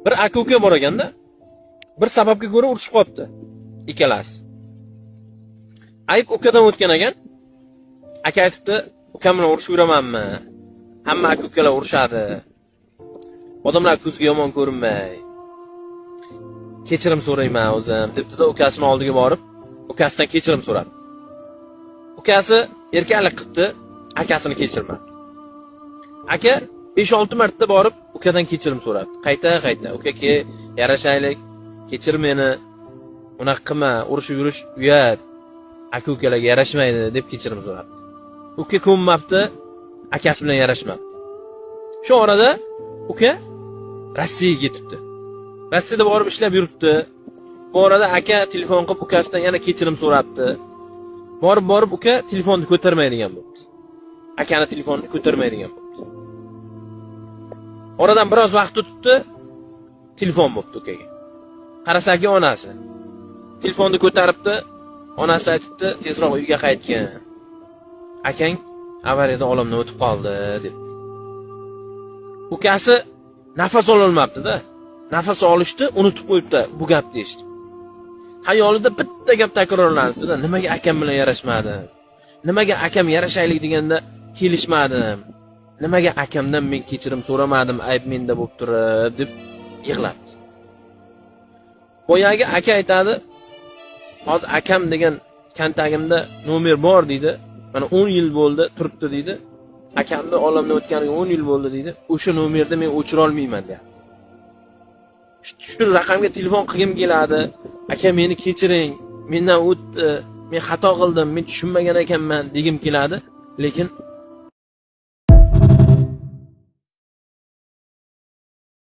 Bir aka-uka bor ekanda, bir sababga ko'ra urushib qolibdi ikkalasi. Ayb ukadan o'tgan ekan. Aka aytibdi, ukam bilan urushib yuramanmi? Hamma aka-ukalar urushadi. Odamlar ko'zga yomon ko'rinmay. Kechirim so'rayman o'zim, debdi-da ukasining oldiga borib, ukasidan kechirim so'radi. Ukasi erkaklik qildi, akasini kechirmadi. Aka 5-6 marta borib ukadan kechirim so'radi. Qayta, uka yarashaylik, kechir meni. Unaqa qilma, urushib yurish uyat. Aka-ukalarga yarashmaydi deb kechirim so'radi. Uka ko'nmabdi, akasi bilan yarashmabdi. Shu orada uka Rossiyaga ketibdi. Rossiyada borib ishlab yuribdi. Bu orada aka telefon qilib ukasidan yana kechirim so'rabdi. Borib uka telefonni ko'tarmaydigan bo'ldi. Akani telefonni ko'tarmaydigan bo'ldi. Oradan biroz vaqt o'tdi, telefon bo'ldi ukaga. Qarasaki onasi. Telefonni ko'taribdi, onasi aytibdi, tezroq uyga qaytgin. Akang avariyada olamdan o'tib qoldi debdi. Ukasi nafas ola olmabdi-da. Nafas olishni unutib qo'yibdi bu gapni eshitib. Xayolida bitta gap takrorlanibdi-da, nimaga akam bilan yarashmadim? Nimaga akam yarashaylik deganda kelishmadim? Nimaga akamdan men kechirim so'ramadim, ayb menda bo'lib turib deb yig'ladi. Boyagi aka aytadi, hozir akam degan kontagimda nomer bor deydi. Mana 10 yil bo'ldi turibdi deydi. Akamni olamdan o'tganiga 10 yil bo'ldi deydi. O'sha nomerni men o'chira olmayman deydi. Shu raqamga telefon qilgim keladi. Aka meni kechiring. Mendan o'tdi. Men xato qildim. Men tushunmagan ekanman degim keladi, lekin